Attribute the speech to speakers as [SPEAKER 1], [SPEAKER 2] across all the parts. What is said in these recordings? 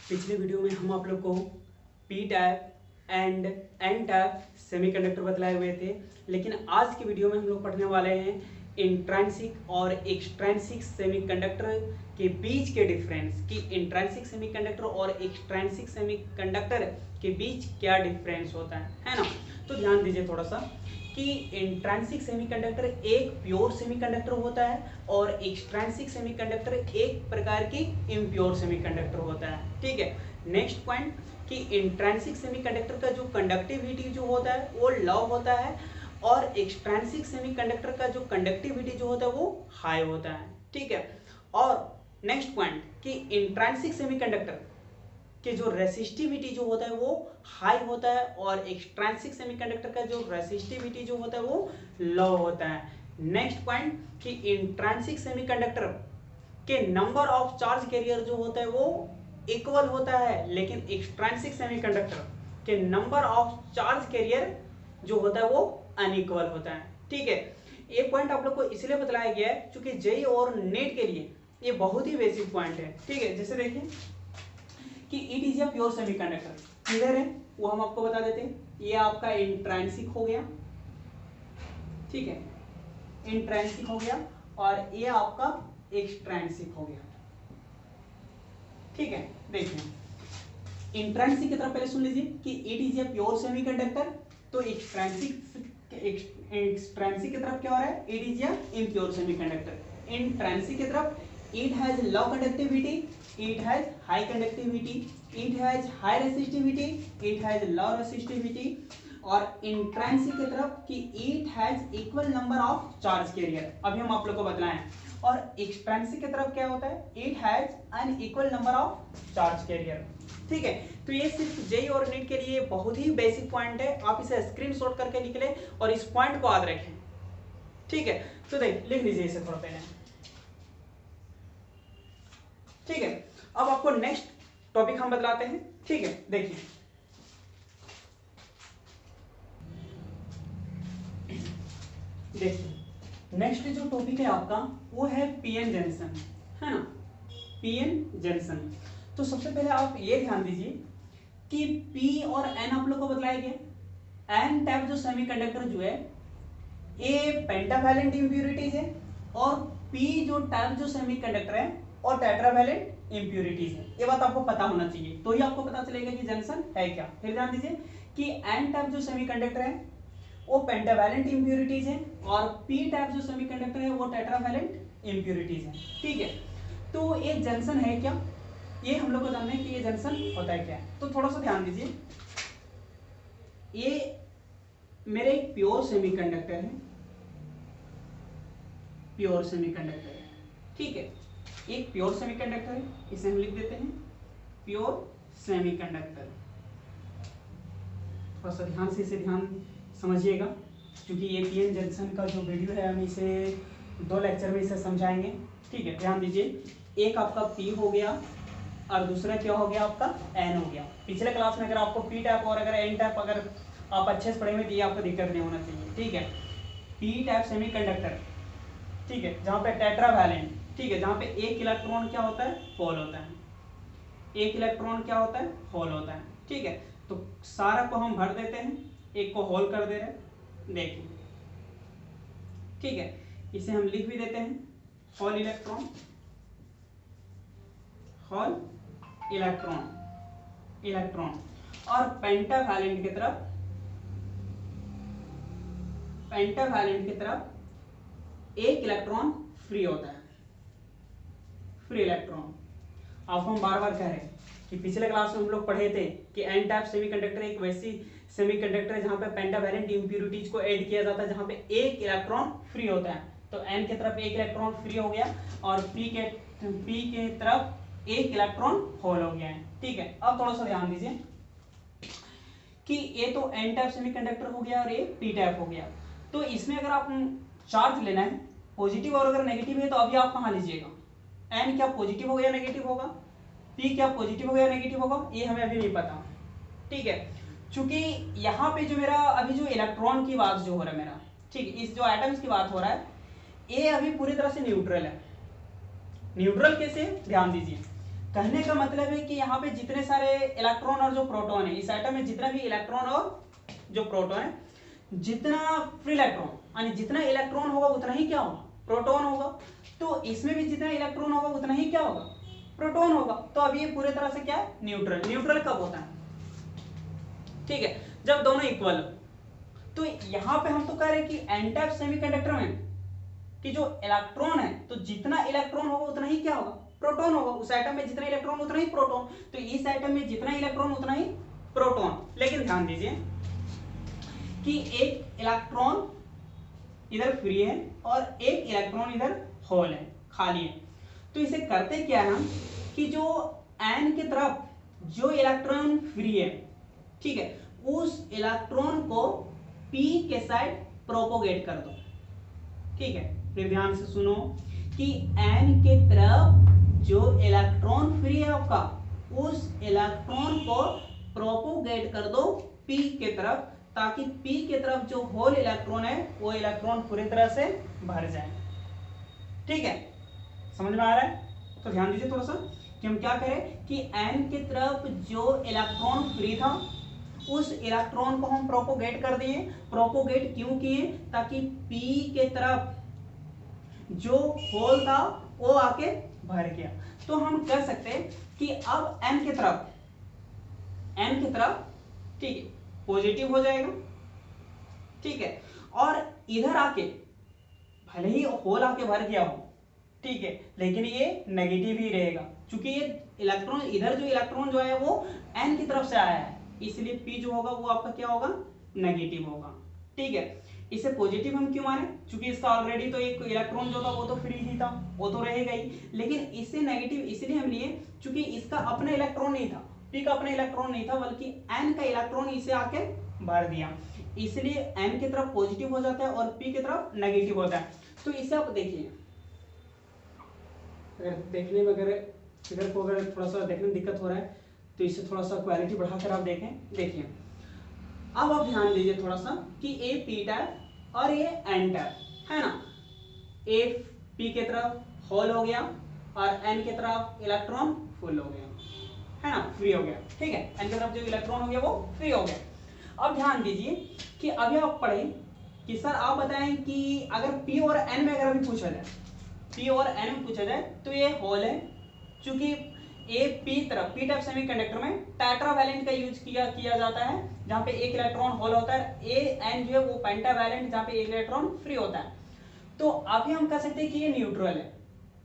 [SPEAKER 1] पिछले वीडियो में हम आप लोग को P type and N type semiconductor बतलाए हुए थे, लेकिन आज की वीडियो में हम लोग पढ़ने वाले हैं इंट्रिंसिक और एक्सट्रिंसिक सेमीकंडक्टर के बीच के डिफरेंस कि इंट्रिंसिक सेमीकंडक्टर और एक्सट्रिंसिक सेमीकंडक्टर के बीच क्या डिफरेंस होता है ना। तो ध्यान दीजिए थोड़ा सा कि इंट्रिंसिक सेमीकंडक्टर एक प्योर सेमीकंडक्टर होता है और एक्सट्रिंसिक सेमीकंडक्टर एक प्रकार की इम्प्योर सेमीकंडक्टर होता है। ठीक है, नेक्स्ट पॉइंट कि इंट्रिंसिक सेमीकंडक्टर का जो कंडक्टिविटी जो होता है वो लो होता है और एक्सट्रिंसिक सेमीकंडक्टर का जो कंडक्टिविटी जो होता है वो हाई होता है। ठीक है, और नेक्स्ट पॉइंट कि इंट्रिंसिक सेमीकंडक्टर कि जो रेसिस्टिविटी जो होता है वो हाई होता है और एक्सट्रिंसिक सेमीकंडक्टर का जो रेसिस्टिविटी जो होता है वो लो होता है। नेक्स्ट पॉइंट कि इंट्रिंसिक सेमीकंडक्टर के नंबर ऑफ चार्ज कैरियर जो होता है वो इक्वल होता है, लेकिन एक्सट्रिंसिक सेमीकंडक्टर के नंबर ऑफ चार्ज कैरियर जो होता है वो अनइक्वल होता है। ठीक है, एक पॉइंट आप लोग को इसलिए बताया गया है क्योंकि जेई और नेट के लिए ये बहुत ही बेसिक पॉइंट है। ठीक है, जैसे देखिए कि it is a pure semiconductor, clear है, वो हम आपको बता देते हैं। ये आपका इंट्रिंसिक हो गया, ठीक है, इंट्रिंसिक हो गया और ये आपका एक्सट्रिंसिक हो गया। ठीक है, देखिए इंट्रिंसिक की तरफ पहले सुन लीजिए कि it is a pure semiconductor, तो एक्सट्रिंसिक की तरफ क्या हो रहा है, it is a impure semiconductor. Intrinsic की तरफ it has low conductivity, it has high conductivity, it has high resistivity, it has low resistivity, और इंट्रिंसिक की तरफ कि it has equal number of charge carrier, अभी हम आप लोग को बतलाएं। और एक्सट्रिंसिक की तरफ क्या होता है, it has unequal number of charge carrier। ठीक है, तो ये सिर्फ जेई और नीट के लिए बहुत ही बेसिक पॉइंट है, आप इसे स्क्रीनशॉट करके लिख लें और इस पॉइंट को याद रखें। ठीक है, तो देख लिख लीजिए इसे थोड़ा पहले। ठीक है, अब आपको नेक्स्ट टॉपिक हम बतलाते हैं। ठीक है, देखिए नेक्स्ट जो टॉपिक है आपका वो है पीएन जंक्शन, है ना, पीएन जंक्शन। तो सबसे पहले आप ये ध्यान दीजिए कि पी और एन आप लोग को बतलाया गया। एन टाइप जो सेमीकंडक्टर जो है ये पेंटावैलेंट इंप्यूरिटीज है और पी जो टाइप जो सेमीकंडक्टर है और टेट्रावैलेंट इंप्यूरिटीज है। ये बात आपको पता होना चाहिए, तो ही आपको पता चलेगा कि जंक्शन है क्या। फिर ध्यान दीजिए कि एन टाइप जो सेमीकंडक्टर है वो पेंटावैलेंट इंप्यूरिटीज है और पी टाइप जो सेमीकंडक्टर है वो टेट्रावैलेंट इंप्यूरिटीज है। ठीक है, तो ये जंक्शन है क्या, ये हम लोग को जानना है कि ये जंक्शन होता है क्या। तो थोड़ा सा ध्यान दीजिए, ये मेरे एक प्योर सेमीकंडक्टर है, प्योर सेमीकंडक्टर है। ठीक है, एक प्योर सेमीकंडक्टर है, इसे हम लिख देते हैं प्योर सेमीकंडक्टर। थोड़ा सा ध्यान से इसे ध्यान समझिएगा क्योंकि ये पीएन जंक्शन का जो वीडियो है हम इसे 2 लेक्चर में इसे समझाएंगे। ठीक है, ध्यान दीजिए, एक आपका पी हो गया और दूसरा क्या हो गया आपका एन हो गया। पिछले क्लास में अगर आपको पी टाइप और अगर एन टाइप अगर आप अच्छे से पढ़े हुए तो ये आपको दिक्कत नहीं होना चाहिए। ठीक है, पी टाइप सेमीकंडक्टर, ठीक है, जहाँ पे टेट्रावैलेंट, ठीक है, जहाँ पे एक इलेक्ट्रॉन क्या होता है, होल होता है, एक इलेक्ट्रॉन क्या होता है, होल होता है। ठीक है, तो सारा को हम भर देते हैं, एक को होल कर दे रहे हैं, देखिए। ठीक है, इसे हम लिख भी देते हैं hole electron, hole electron, electron. और पेंटावैलेंट की तरफ, पेंटावैलेंट की तरफ एक इलेक्ट्रॉन फ्री होता है, फ्री इलेक्ट्रॉन। आपको हम बार बार कह रहे हैं कि पिछले क्लास में हम लोग पढ़े थे कि एन टाइप सेमीकंडक्टर एक वैसी सेमीकंडक्टर है जहां पे पेंटावैलेंट इंप्यूरिटीज को ऐड किया जाता है, जहां पे एक इलेक्ट्रॉन फ्री होता है। तो एन की तरफ एक इलेक्ट्रॉन फ्री हो गया और पी के तरफ एक इलेक्ट्रॉन होल हो गया है। ठीक है, अब थोड़ा सा ध्यान दीजिए कि ये तो एन टाइप सेमीकंडक्टर हो गया और ये पी टाइप हो गया। तो इसमें अगर आप चार्ज लेना है पॉजिटिव और अगर नेगेटिव है तो अभी आप कहाँ लीजिएगा, एन क्या पॉजिटिव हो गया नेगेटिव होगा, पी क्या पॉजिटिव हो गया नेगेटिव होगा, ये हमें अभी नहीं पता। ठीक है, क्योंकि यहाँ पे जो मेरा अभी जो इलेक्ट्रॉन की बात जो हो रहा है मेरा, ठीक है, इस जो एटम्स की बात हो रहा है ये अभी पूरी तरह से न्यूट्रल है। न्यूट्रल कैसे, ध्यान दीजिए, कहने का मतलब है कि यहाँ पे जितने सारे इलेक्ट्रॉन और जो प्रोटॉन है, इस एटम में जितना भी इलेक्ट्रॉन और जो प्रोटॉन है, जितना फ्री इलेक्ट्रॉन यानी जितना इलेक्ट्रॉन होगा उतना ही क्या होगा, प्रोटॉन होगा। तो इसमें भी जितना इलेक्ट्रॉन होगा उतना ही क्या होगा, प्रोटॉन होगा। तो अब ये पूरे तरह से क्या है, न्यूट्रल। न्यूट्रल कब होता है, ठीक है, जब दोनों इक्वल हो। तो यहाँ पे हम तो कह रहे हैं कि एन टाइप सेमीकंडक्टर में कि जो इलेक्ट्रॉन है, तो जितना इलेक्ट्रॉन होगा उतना ही क्या होगा, प्रोटॉन होगा। उस एटम में जितना इलेक्ट्रॉन उतना ही प्रोटॉन। तो इस एटम में जितना इलेक्ट्रॉन उतना ही प्रोटॉन। लेकिन ध्यान दीजिए कि एक इलेक्ट्रॉन इधर फ्री है और एक इलेक्ट्रॉन इधर होल है, खाली है। तो इसे करते क्या है हम कि जो एन की तरफ जो इलेक्ट्रॉन फ्री है, ठीक है, उस इलेक्ट्रॉन को पी के साइड प्रोपोगेट कर दो, ठीक है। फिर ध्यान से सुनो कि एन के तरफ जो इलेक्ट्रॉन फ्री है आपका, उस इलेक्ट्रॉन को प्रोपोगेट कर दो पी के तरफ, ताकि पी के तरफ जो होल इलेक्ट्रॉन है वो इलेक्ट्रॉन पूरी तरह से भर जाए, ठीक है। समझ में आ रहा है? तो ध्यान दीजिए थोड़ा सा कि हम क्या करें कि एन की तरफ जो इलेक्ट्रॉन फ्री था उस इलेक्ट्रॉन को हम प्रोपोगेट कर दिए। प्रोपोगेट क्यों किए, ताकि पी के तरफ जो होल था वो आके भर गया। तो हम कह सकते हैं कि अब एन की तरफ ठीक है पॉजिटिव हो जाएगा, ठीक है, और इधर आके भले ही होल आके भर गया हो, ठीक है, लेकिन ये नेगेटिव ही रहेगा, क्योंकि ये इलेक्ट्रॉन इधर जो इलेक्ट्रॉन जो है वो एन की तरफ से आया है, इसलिए पी जो होगा वो आपका क्या होगा, नेगेटिव होगा, ठीक है। इसे पॉजिटिव हम क्यों माने, क्योंकि इसका ऑलरेडी तो एक इलेक्ट्रॉन जो था वो तो फ्री ही था, वो तो रहेगा ही। लेकिन इसे नेगेटिव इसलिए हम लिए क्योंकि इसका अपना इलेक्ट्रॉन नहीं था, पी का अपना इलेक्ट्रॉन नहीं था, बल्कि एन का इलेक्ट्रॉन इसे आके भर दिया, इसलिए एन की तरफ पॉजिटिव हो जाता है और पी की तरफ नेगेटिव होता है। तो इसे आप देखिए, अगर देखने में अगर फिगर को अगर थोड़ा सा देखने में दिक्कत हो रहा है तो इसे थोड़ा सा क्वालिटी बढ़ाकर आप देखें। देखिए अब आप ध्यान दीजिए थोड़ा सा कि ए पी टाइप और ये एन टाइप है ना। ए पी के तरफ होल हो गया और एन के तरफ इलेक्ट्रॉन फुल हो गया, है ना, फ्री हो गया, ठीक है। एन की तरफ जो इलेक्ट्रॉन हो गया वो फ्री हो गया। अब ध्यान दीजिए कि अभी आप पढ़ें कि सर आप बताएं कि अगर पी और एन में अगर अभी पूछा जाए, पी और एन में पूछा जाए तो ये होल है, क्योंकि ए पी तरफ पी टाइप सेमीकंडक्टर में टेट्रावैलेंट का यूज किया जाता है, जहां पे एक इलेक्ट्रॉन होल होता है। ए एन जो है वो पेंटावैलेंट, जहां पे एक इलेक्ट्रॉन फ्री होता है। तो अभी हम कह सकते हैं कि ये न्यूट्रल है,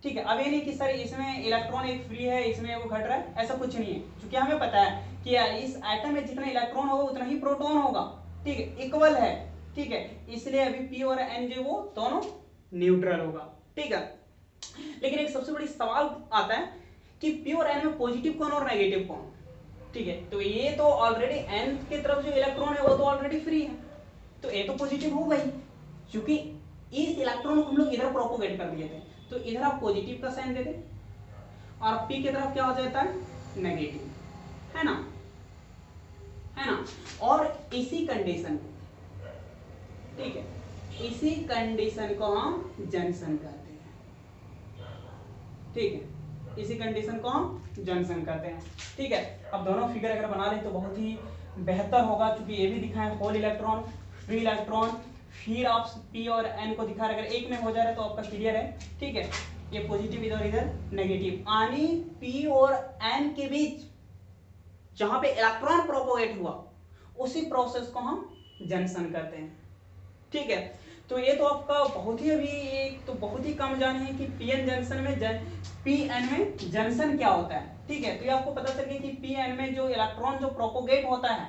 [SPEAKER 1] ठीक है। अब ये नहीं कि सर इसमें इलेक्ट्रॉन एक फ्री है इसमें वो घट रहा है, ऐसा कुछ नहीं है, क्योंकि हमें पता है कि इस एटम में जितना इलेक्ट्रॉन होगा उतना ही प्रोटॉन होगा, ठीक है, इक्वल है, ठीक है। इसलिए अभी पी और एन जो वो दोनों न्यूट्रल होगा, ठीक है। लेकिन एक सबसे बड़ी सवाल आता है कि पी और एन में पॉजिटिव कौन और नेगेटिव कौन, ठीक है। तो ये तो ऑलरेडी एन की तरफ जो इलेक्ट्रॉन है वो तो ऑलरेडी फ्री है, तो ए तो पॉजिटिव होगा ही, क्योंकि इस इलेक्ट्रॉन को हम लोग इधर प्रोपोगेट कर दिए थे। तो इधर आप पॉजिटिव का साइन दे दें और पी की तरफ क्या हो जाता है, नेगेटिव, है ना, है ना। और इसी कंडीशन, ठीक है, इसी कंडीशन को हम जंक्शन कहते हैं, ठीक है, इसी कंडीशन को हम जंक्शन कहते हैं, ठीक है। अब दोनों फिगर अगर बना लें तो बहुत ही बेहतर होगा, क्योंकि ये भी दिखाएं होल इलेक्ट्रॉन, फ्री इलेक्ट्रॉन, फिर आप पी और एन को दिखा रहे, अगर एक में हो जा रहा है तो आपका क्लियर है, ठीक है। ये पॉजिटिव इधर इधर नेगेटिव, यानी पी और एन के बीच जहां पे इलेक्ट्रॉन प्रोपोगेट हुआ उसी प्रोसेस को हम जंक्शन कहते हैं, ठीक है। तो ये तो आपका बहुत ही अभी एक तो बहुत ही कम जाने है कि पीएन जंक्शन में पीएन में जंक्शन क्या होता है, ठीक है। तो ये आपको पता चल गया कि पीएन में जो इलेक्ट्रॉन जो प्रोपोगेट होता है,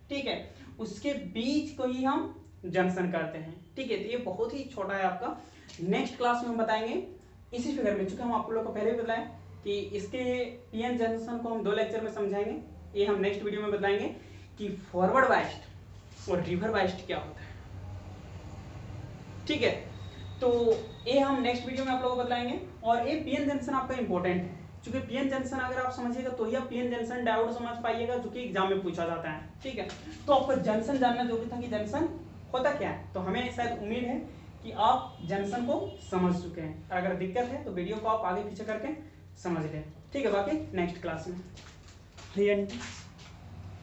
[SPEAKER 1] ठीक है, उसके बीच को ही हम जंक्शन करते हैं, ठीक है। तो ये बहुत ही छोटा है आपका, नेक्स्ट क्लास में हम बताएंगे इसी फिगर में, चूंकि हम आप लोगों को पहले भी बताएं कि इसके पीएन जंक्शन को हम 2 लेक्चर में समझाएंगे। ये हम नेक्स्ट वीडियो में बताएंगे कि फॉरवर्ड बाइस्ड और रिवर बाइस्ड क्या होता है, ठीक है। तो ये हम नेक्स्ट वीडियो में आप लोगों को बताएंगे। और ये पीएन जंक्शन आपका इंपॉर्टेंट है, क्योंकि पीएन जंक्शन अगर आप समझिएगा तो ही आप पीएन जंक्शन डायोड समझ पाइएगा, जो कि एग्जाम में पूछा जाता है, ठीक है। तो आपको जंक्शन जानना जरूरी था कि जंक्शन होता क्या है। तो हमें शायद उम्मीद है कि आप जंक्शन को समझ चुके हैं। अगर दिक्कत है तो वीडियो को आप आगे पीछे करके समझ लें। ठीक है, बाकी नेक्स्ट क्लास में।